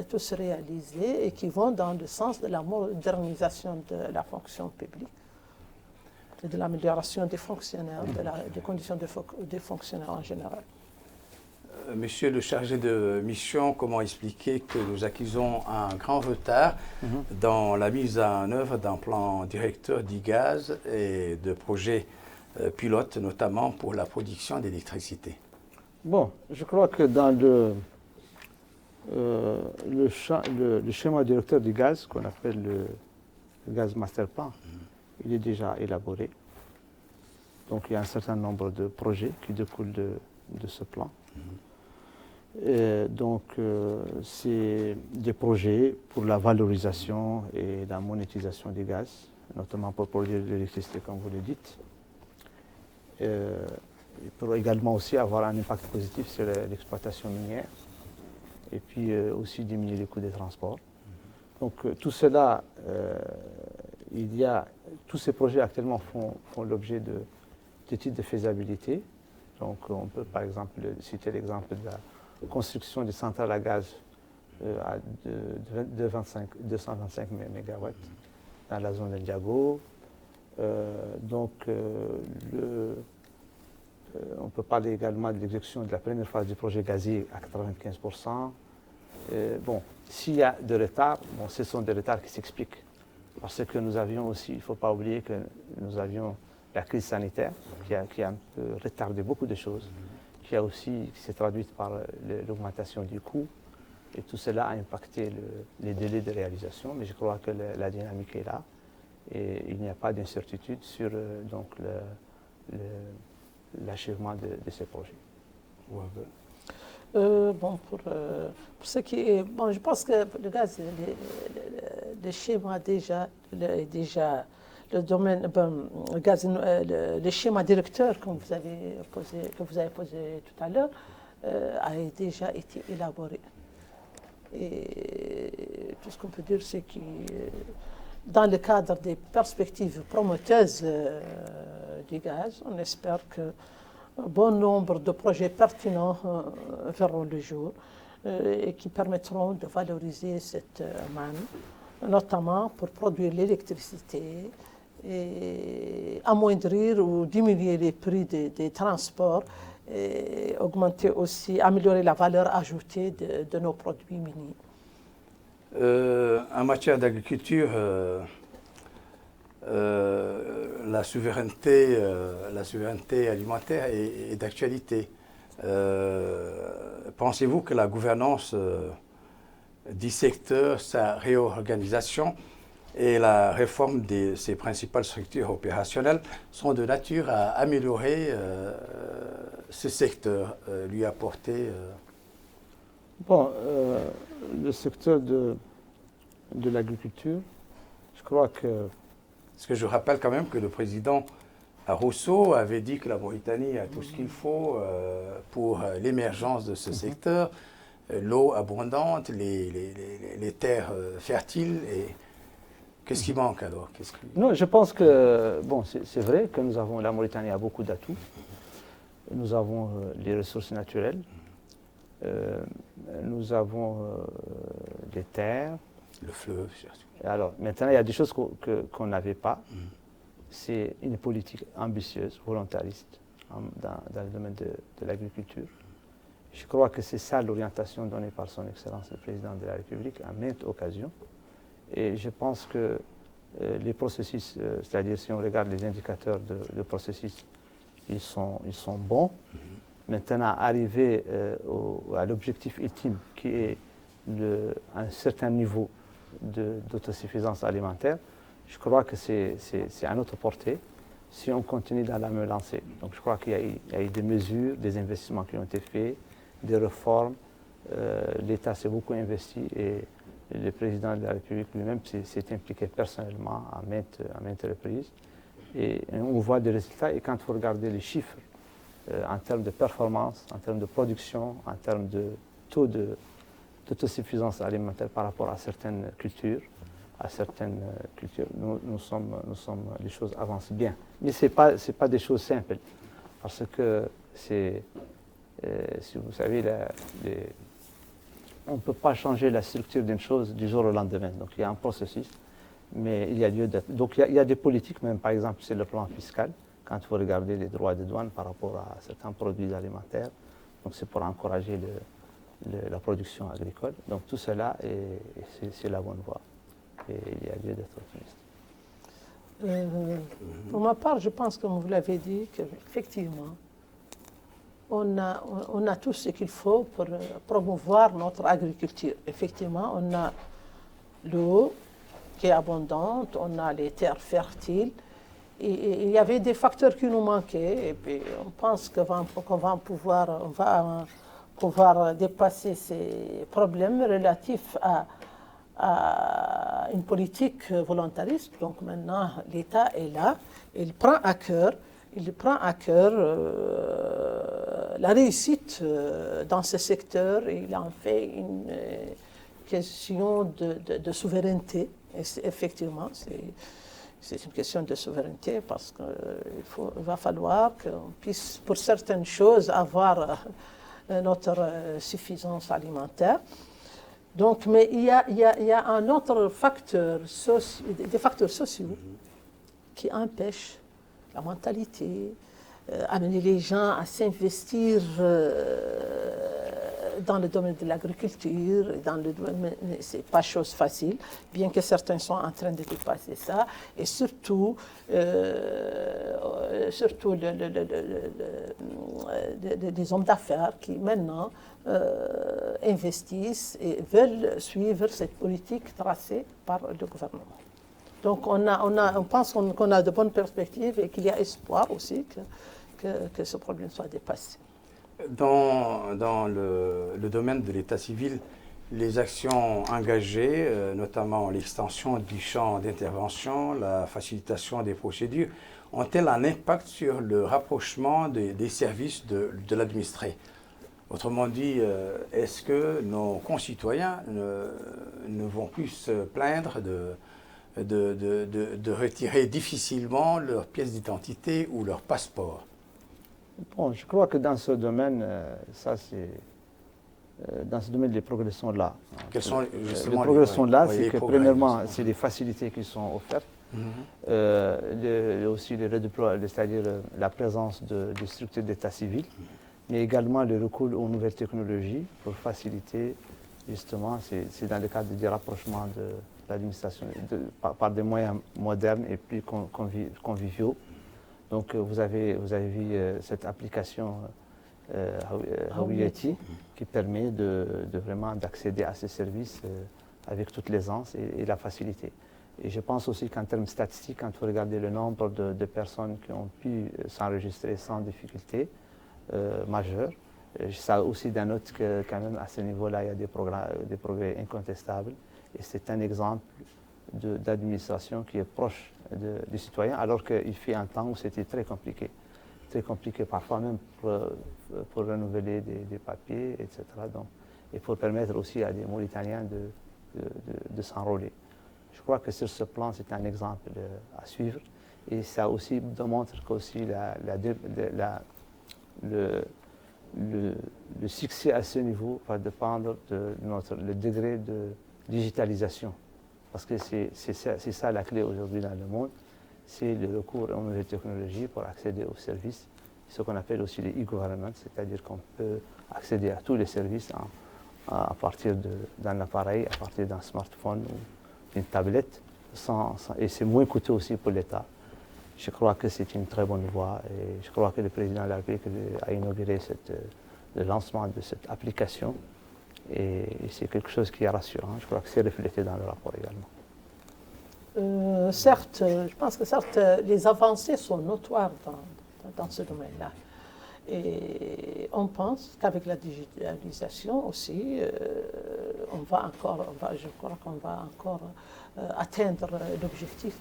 tous réalisés et qui vont dans le sens de la modernisation de la fonction publique et de l'amélioration des fonctionnaires, des conditions des fonctionnaires en général. Monsieur le chargé de mission, comment expliquer que nous accusons un grand retard dans la mise en œuvre d'un plan directeur d'IGAZ et de projets pilotes, notamment pour la production d'électricité? Bon, je crois que dans le schéma directeur du gaz, qu'on appelle le gaz master plan, il est déjà élaboré. Donc il y a un certain nombre de projets qui découlent de ce plan. Donc c'est des projets pour la valorisation et la monétisation des gaz, notamment pour produire de l'électricité, comme vous le dites. Il pourrait également aussi avoir un impact positif sur l'exploitation minière et puis aussi diminuer les coûts des transports. Donc tout cela, tous ces projets actuellement font l'objet d'études de faisabilité. Donc on peut par exemple citer l'exemple de la construction des centrales à gaz de 225 MW dans la zone de Ndiago. On peut parler également de l'exécution de la première phase du projet gazier à 95%. S'il y a de retard, ce sont des retards qui s'expliquent. Parce que nous avions aussi, il ne faut pas oublier que nous avions la crise sanitaire qui a un peu retardé beaucoup de choses, qui s'est traduite par l'augmentation du coût. Et tout cela a impacté les délais de réalisation. Mais je crois que la dynamique est là. Et il n'y a pas d'incertitude sur l'achèvement de ces projets. Pour ce qui est, je pense que le gaz, le schéma déjà le domaine, le gaz, le schéma directeur que vous avez posé tout à l'heure a déjà été élaboré. Et tout ce qu'on peut dire, c'est que dans le cadre des perspectives promoteuses du gaz, on espère que bon nombre de projets pertinents verront le jour et qui permettront de valoriser cette manne, notamment pour produire l'électricité et amoindrir ou diminuer les prix des transports et augmenter aussi, améliorer la valeur ajoutée de nos produits miniers. En matière d'agriculture, la souveraineté alimentaire est d'actualité. Pensez-vous que la gouvernance du secteur, sa réorganisation et la réforme de ses principales structures opérationnelles sont de nature à améliorer ce secteur, lui apporter... Le secteur de l'agriculture, je crois que... Parce que je rappelle quand même que le président Rousseau avait dit que la Mauritanie a tout ce qu'il faut pour l'émergence de ce secteur, l'eau abondante, les terres fertiles. Et qu'est-ce qui manque alors? Non, je pense que c'est vrai que la Mauritanie a beaucoup d'atouts. Nous avons les ressources naturelles, nous avons les terres, le fleuve. Alors maintenant, il y a des choses qu'on n'avait pas. C'est une politique ambitieuse, volontariste dans le domaine de l'agriculture. Je crois que c'est ça l'orientation donnée par son Excellence le Président de la République à maintes occasions. Et je pense que les processus, c'est-à-dire si on regarde les indicateurs de processus, ils sont bons. Maintenant, arriver à l'objectif ultime qui est un certain niveau d'autosuffisance alimentaire, je crois que c'est à notre portée si on continue dans la même lancée. Donc je crois qu'il y a eu des mesures, des investissements qui ont été faits, des réformes. L'État s'est beaucoup investi et le président de la République lui-même s'est impliqué personnellement à maintes reprises. Et on voit des résultats. Et quand vous regardez les chiffres en termes de performance, en termes de production, en termes de taux d'autosuffisance alimentaire par rapport à certaines cultures, nous sommes, les choses avancent bien. Mais ce n'est pas des choses simples, parce que si vous savez, on ne peut pas changer la structure d'une chose du jour au lendemain. Donc il y a un processus, mais il y a lieu d'être. Donc il y a des politiques, même par exemple sur le plan fiscal, quand vous regardez les droits de douane par rapport à certains produits alimentaires, donc c'est pour encourager la production agricole. Donc tout cela, c'est la bonne voie. Et il y a lieu d'être optimiste. Pour ma part, je pense, comme vous l'avez dit, qu'effectivement, on a tout ce qu'il faut pour promouvoir notre agriculture. Effectivement, on a l'eau qui est abondante, on a les terres fertiles, il y avait des facteurs qui nous manquaient et puis on pense qu'on va pouvoir dépasser ces problèmes relatifs à une politique volontariste. Donc maintenant, l'État est là, il prend à cœur la réussite dans ce secteur et il en fait une question de souveraineté. Et effectivement, c'est une question de souveraineté parce qu'il va falloir qu'on puisse, pour certaines choses, avoir notre suffisance alimentaire. Donc, mais il y a un autre facteur, des facteurs sociaux qui empêchent la mentalité, amener les gens à s'investir dans le domaine de l'agriculture, c'est pas chose facile, bien que certains sont en train de dépasser ça, et surtout des hommes d'affaires qui maintenant investissent et veulent suivre cette politique tracée par le gouvernement. Donc on pense qu'on a de bonnes perspectives et qu'il y a espoir aussi que ce problème soit dépassé. Dans le domaine de l'état civil, les actions engagées, notamment l'extension du champ d'intervention, la facilitation des procédures, ont-elles un impact sur le rapprochement des services de l'administré? Autrement dit, est-ce que nos concitoyens ne vont plus se plaindre de retirer difficilement leur pièce d'identité ou leur passeport? Bon, je crois que dans ce domaine, dans ce domaine, les progrès sont là. Quels sont les progrès sont là, c'est que premièrement, c'est les facilités qui sont offertes. Aussi c'est-à-dire la présence de structures d'état civil, mais également le recours aux nouvelles technologies pour faciliter, justement, c'est dans le cadre du rapprochement de l'administration par des moyens modernes et plus conviviaux. Donc vous avez vu cette application Hawiyati qui permet vraiment d'accéder à ces services avec toute l'aisance et la facilité. Et je pense aussi qu'en termes statistiques, quand vous regardez le nombre de personnes qui ont pu s'enregistrer sans difficulté majeure, ça aussi dénote que quand même à ce niveau-là, il y a des progrès incontestables. Et c'est un exemple d'administration qui est proche du citoyen, alors qu'il fut un temps où c'était très compliqué parfois même pour renouveler des papiers, etc. Donc, et pour permettre aussi à des Mauritaniens de s'enrôler. Je crois que sur ce plan, c'est un exemple à suivre et ça aussi démontre qu'aussi le succès à ce niveau va dépendre de le degré de digitalisation. Parce que c'est ça la clé aujourd'hui dans le monde, c'est le recours aux nouvelles technologies pour accéder aux services, ce qu'on appelle aussi les e-government, c'est-à-dire qu'on peut accéder à tous les services à partir d'un appareil, à partir d'un smartphone ou d'une tablette, et c'est moins coûteux aussi pour l'État. Je crois que c'est une très bonne voie et je crois que le président de la République a inauguré le lancement de cette application. Et c'est quelque chose qui est rassurant. Je crois que c'est reflété dans le rapport également. Certes, je pense que les avancées sont notoires dans ce domaine-là. Et on pense qu'avec la digitalisation aussi, je crois qu'on va encore atteindre l'objectif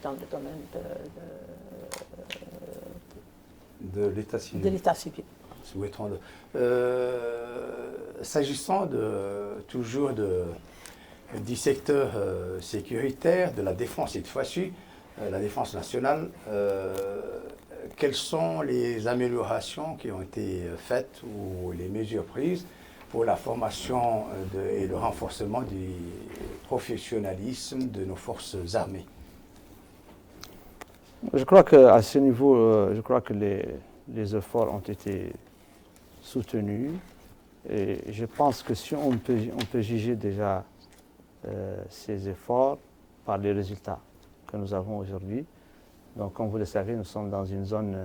dans le domaine de l'état civil. De l'état civil. Souhaitons-le. S'agissant toujours du secteur sécuritaire, de la défense cette fois-ci, la défense nationale, quelles sont les améliorations qui ont été faites ou les mesures prises pour la formation et le renforcement du professionnalisme de nos forces armées? Je crois qu'à ce niveau, les efforts ont été soutenus et je pense que si on peut juger déjà ces efforts par les résultats que nous avons aujourd'hui. Donc comme vous le savez, nous sommes dans une zone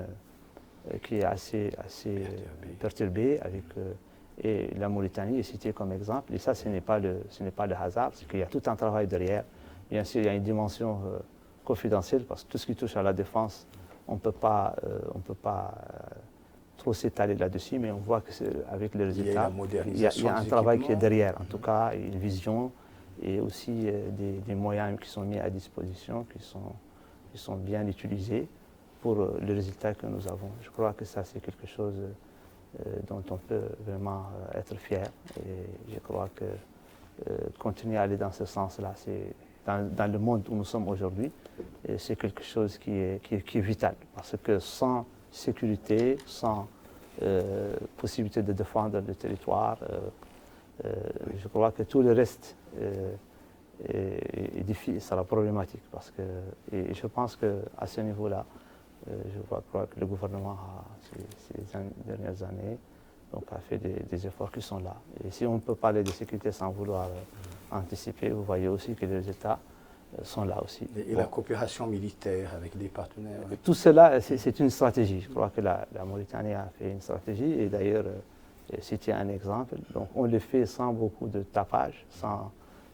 qui est assez perturbée et la Mauritanie est citée comme exemple. Et ça, ce n'est pas le hasard, c'est qu'il y a tout un travail derrière. Bien sûr, il y a une dimension confidentiel parce que tout ce qui touche à la défense, on ne peut pas trop s'étaler là-dessus, mais on voit qu'avec les résultats, il y a un travail qui est derrière, en tout cas, une vision et aussi des moyens qui sont mis à disposition, qui sont bien utilisés pour les résultats que nous avons. Je crois que ça, c'est quelque chose dont on peut vraiment être fier. Et je crois que continuer à aller dans ce sens-là, c'est dans le monde où nous sommes aujourd'hui, c'est quelque chose qui est vital. Parce que sans sécurité, sans possibilité de défendre le territoire, je crois que tout le reste est difficile, sera problématique. Et je pense qu'à ce niveau-là, je crois que le gouvernement, ces dernières années, a fait des efforts qui sont là. Et si on peut parler de sécurité sans vouloir anticiper, vous voyez aussi que les États sont là aussi. Et la coopération militaire avec des partenaires. Tout cela, c'est une stratégie. Je crois que la Mauritanie a fait une stratégie. Et d'ailleurs, c'était un exemple. Donc on le fait sans beaucoup de tapage,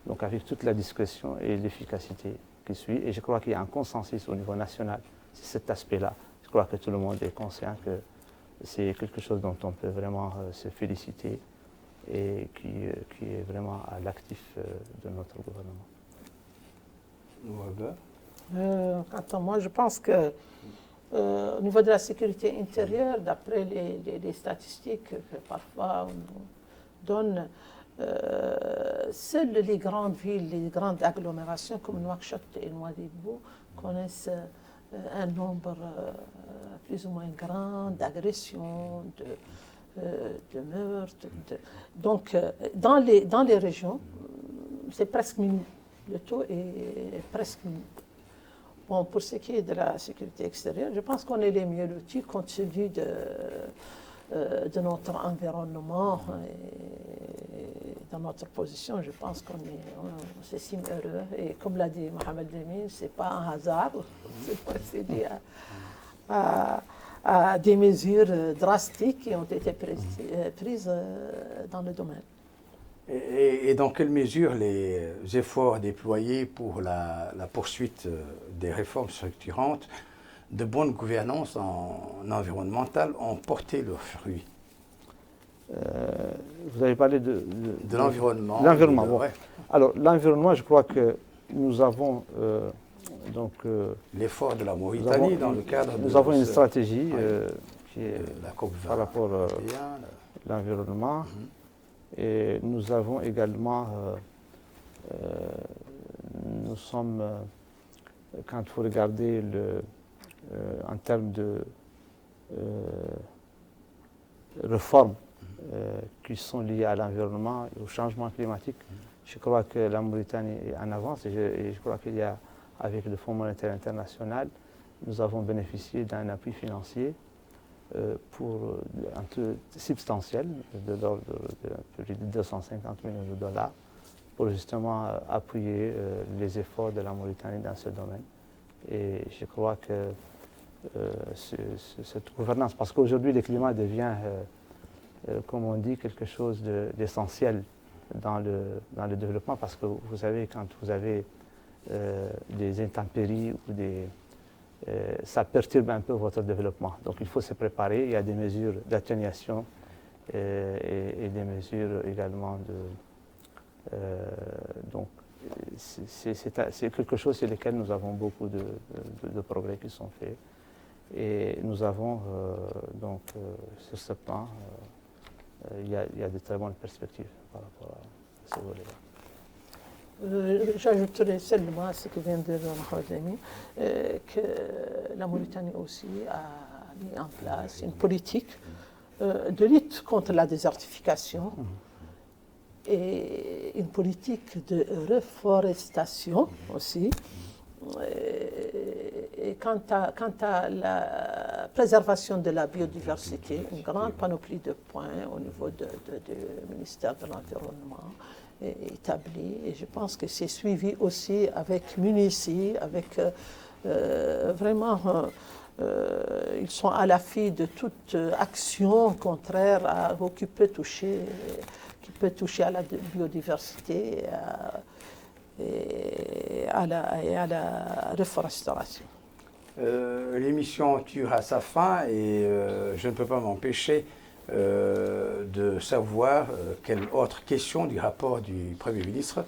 donc avec toute la discrétion et l'efficacité qui suit. Et je crois qu'il y a un consensus au niveau national sur cet aspect-là. Je crois que tout le monde est conscient que c'est quelque chose dont on peut vraiment se féliciter et qui est vraiment à l'actif de notre gouvernement. Quant à moi, je pense que au niveau de la sécurité intérieure, d'après les statistiques que parfois on nous donne, seules les grandes villes, les grandes agglomérations comme Nouakchott et Nouadhibou connaissent un nombre plus ou moins grand d'agressions, de meurtres. Donc, dans les régions, c'est presque minime. Le taux est presque minime. Bon, pour ce qui est de la sécurité extérieure, je pense qu'on est les mieux lotis compte tenu de notre environnement et de notre position. Je pense qu'on s'estime heureux. Et comme l'a dit Mohamed Lemine, ce n'est pas un hasard, c'est lié à des mesures drastiques qui ont été prises dans le domaine. Et dans quelle mesure les efforts déployés pour la poursuite des réformes structurantes de bonne gouvernance en environnementale ont porté leurs fruits? Vous avez parlé de l'environnement. L'environnement, bon. Alors, l'environnement, je crois que nous avons l'effort de la Mauritanie dans le cadre de... Nous avons une stratégie qui est la COP20 par rapport à l'environnement. Et nous avons également, nous sommes, quand il faut regarder en termes de réformes qui sont liées à l'environnement et au changement climatique, je crois que la Mauritanie est en avance et je crois qu'il y a, avec le Fonds monétaire international, nous avons bénéficié d'un appui financier pour un taux substantiel de l'ordre de 250 millions de dollars pour justement appuyer les efforts de la Mauritanie dans ce domaine. Et je crois que cette gouvernance, parce qu'aujourd'hui le climat devient, comme on dit, quelque chose d'essentiel dans le développement, parce que vous savez, quand vous avez des intempéries ou ça perturbe un peu votre développement. Donc il faut se préparer. Il y a des mesures d'atténuation et des mesures également donc c'est quelque chose sur lequel nous avons beaucoup de progrès qui sont faits. Et nous avons sur ce plan, il y a de très bonnes perspectives par rapport à ce volet-là. J'ajouterai seulement à ce que vient de dire Mohamed Lemine, que la Mauritanie aussi a mis en place une politique de lutte contre la désertification et une politique de reforestation aussi. Et quant à la préservation de la biodiversité, une grande panoplie de points au niveau du ministère de l'Environnement établi, et je pense que c'est suivi aussi avec Munici, avec vraiment, ils sont à l'affût de toute action contraire qui peut toucher à la biodiversité et à la reforestation. L'émission tire à sa fin et je ne peux pas m'empêcher de savoir quelles autres questions du rapport du Premier ministre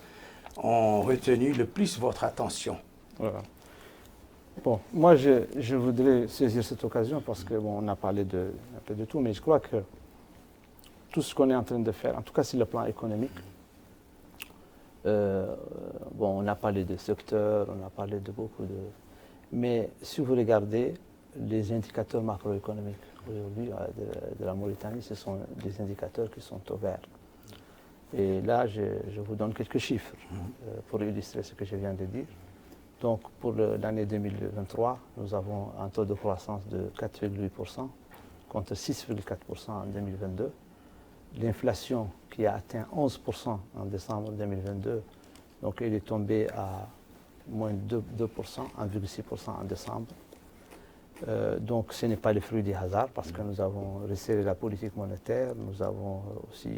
ont retenu le plus votre attention. Voilà. Bon, moi je voudrais saisir cette occasion parce que bon, on a parlé un peu de tout, mais je crois que tout ce qu'on est en train de faire, en tout cas sur le plan économique, bon, on a parlé de secteurs, on a parlé de beaucoup de... Mais si vous regardez les indicateurs macroéconomiques aujourd'hui de la Mauritanie, ce sont des indicateurs qui sont au vert. Et là, je vous donne quelques chiffres pour illustrer ce que je viens de dire. Donc, pour l'année 2023, nous avons un taux de croissance de 4,8% contre 6,4% en 2022. L'inflation qui a atteint 11% en décembre 2022, donc elle est tombée à moins de 2%, 1,6% en décembre. Donc ce n'est pas le fruit du hasard parce que nous avons resserré la politique monétaire, nous avons aussi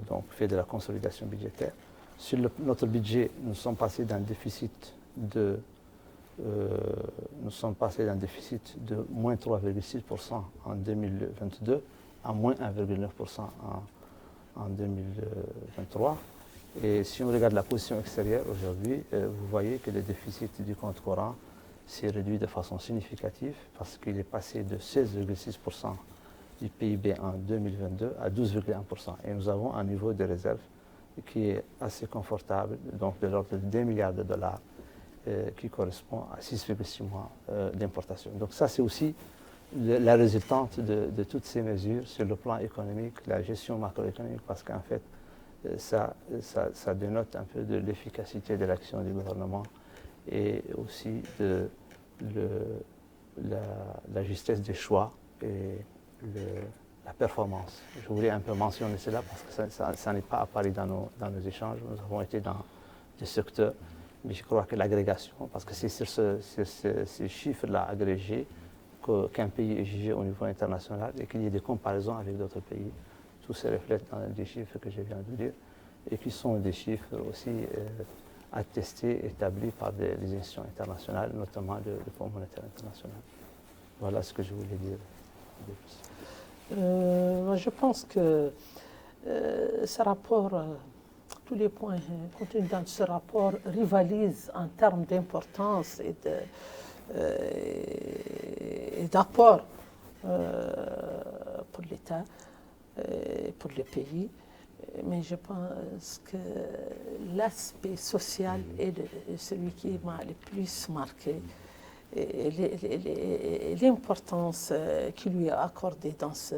donc fait de la consolidation budgétaire. Sur notre budget, nous sommes passés d'un déficit de moins 3,6% en 2022 à moins 1,9% en 2023. Et si on regarde la position extérieure aujourd'hui, vous voyez que le déficit du compte courant s'est réduit de façon significative parce qu'il est passé de 16,6% du PIB en 2022 à 12,1%. Et nous avons un niveau de réserve qui est assez confortable, donc de l'ordre de 2 milliards de dollars, qui correspond à 6,6 mois d'importation. Donc ça, c'est aussi la résultante de toutes ces mesures sur le plan économique, la gestion macroéconomique, parce qu'en fait, ça dénote un peu de l'efficacité de l'action du gouvernement et aussi de la justesse des choix et la performance. Je voulais un peu mentionner cela parce que ça n'est pas apparu dans nos échanges. Nous avons été dans des secteurs, mais je crois que l'agrégation, parce que c'est sur ces chiffres-là agrégés qu'un pays est jugé au niveau international et qu'il y ait des comparaisons avec d'autres pays. Tout se reflète dans des chiffres que je viens de dire et qui sont des chiffres aussi attestés, établis par des institutions internationales, notamment le Fonds monétaire international. Voilà ce que je voulais dire. Je pense que ce rapport, tous les points contenus dans ce rapport rivalisent en termes d'importance et d'apport pour l'État et pour le pays. Mais je pense que l'aspect social est celui qui m'a le plus marqué. Et l'importance qui lui est accordée dans ce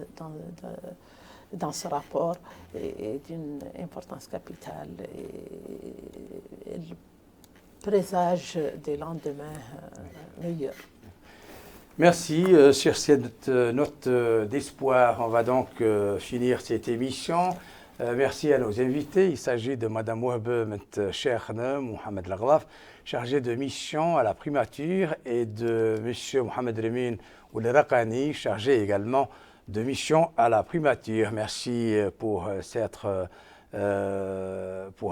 rapport est d'une importance capitale et le présage des lendemains meilleurs. Merci. Sur cette note d'espoir, on va donc finir cette émission. Merci à nos invités. Il s'agit de Mme Wahbe Cheikh Mohamed Laghlaf, chargé de mission à la primature, et de M. Mohamed Remin Ouleraqani, chargé également de mission à la primature. Merci pour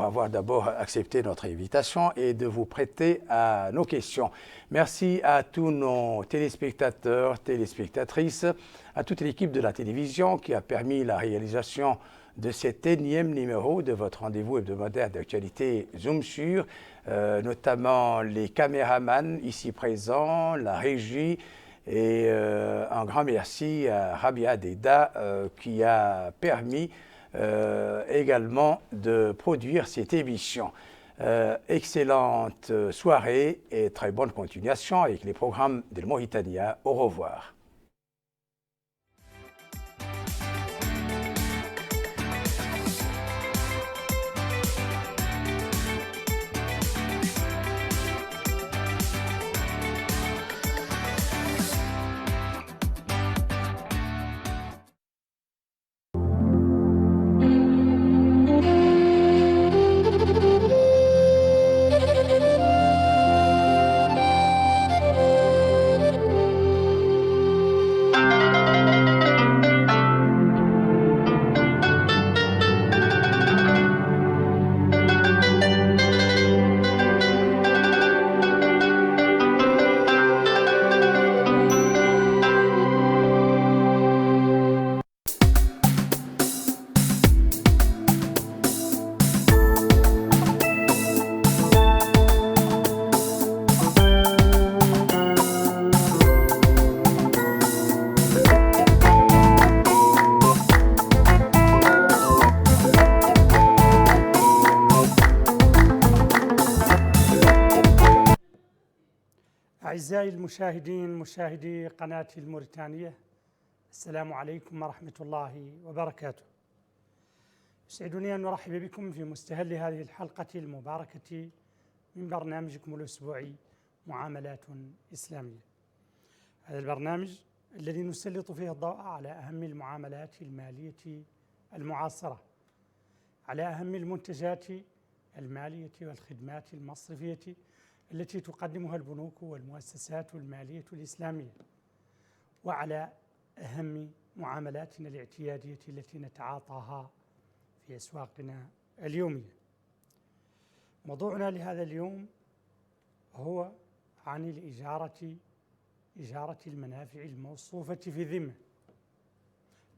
avoir d'abord accepté notre invitation et de vous prêter à nos questions. Merci à tous nos téléspectateurs, téléspectatrices, à toute l'équipe de la télévision qui a permis la réalisation de cet énième numéro de votre rendez-vous hebdomadaire d'actualité Zoom Sur, notamment les caméramans ici présents, la régie, et un grand merci à Rabia Deda qui a permis également de produire cette émission. Excellente soirée et très bonne continuation avec les programmes de Mauritania. Au revoir. أعزائي المشاهدين مشاهدي قناة الموريتانية، السلام عليكم ورحمة الله وبركاته. يسعدني أن نرحب بكم في مستهل هذه الحلقة المباركة من برنامجكم الأسبوعي معاملات إسلامية. هذا البرنامج الذي نسلط فيه الضوء على أهم المعاملات المالية المعاصرة، على أهم المنتجات المالية والخدمات المصرفية التي تقدمها البنوك والمؤسسات المالية الإسلامية، وعلى أهم معاملاتنا الاعتيادية التي نتعاطاها في أسواقنا اليومية. موضوعنا لهذا اليوم هو عن إجارة المنافع الموصوفة في الذمة.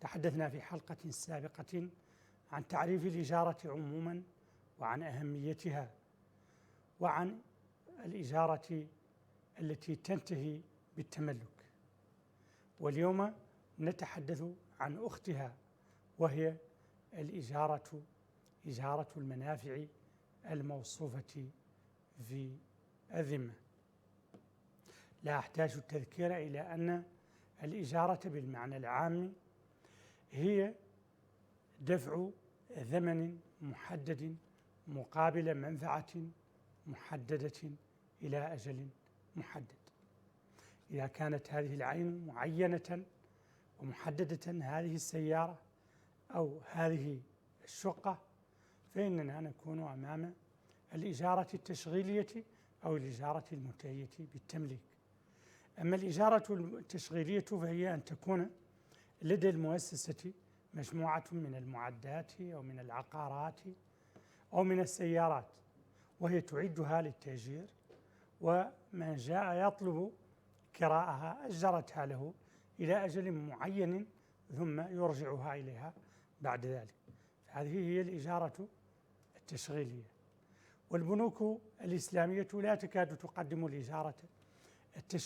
تحدثنا في حلقة سابقة عن تعريف الإجارة عموما وعن أهميتها، وعن الإجارة التي تنتهي بالتملك. واليوم نتحدث عن أختها، وهي إجارة المنافع الموصوفة في الذمة. لا أحتاج التذكير إلى أن الإجارة بالمعنى العام هي دفع ثمن محدد مقابل منفعة محددة إلى أجل محدد. إذا كانت هذه العين معينة ومحددة، هذه السيارة أو هذه الشقة، فإننا نكون أمام الإجارة التشغيلية أو الإجارة المنتهية بالتمليك. أما الإجارة التشغيلية فهي أن تكون لدى المؤسسة مجموعة من المعدات أو من العقارات أو من السيارات، وهي تعدها للتأجير، ومن جاء يطلب كراءها أجرتها له إلى أجل معين ثم يرجعها إليها بعد ذلك. فهذه هي الإجارة التشغيلية. والبنوك الإسلامية لا تكاد تقدم الإجارة التشغيلية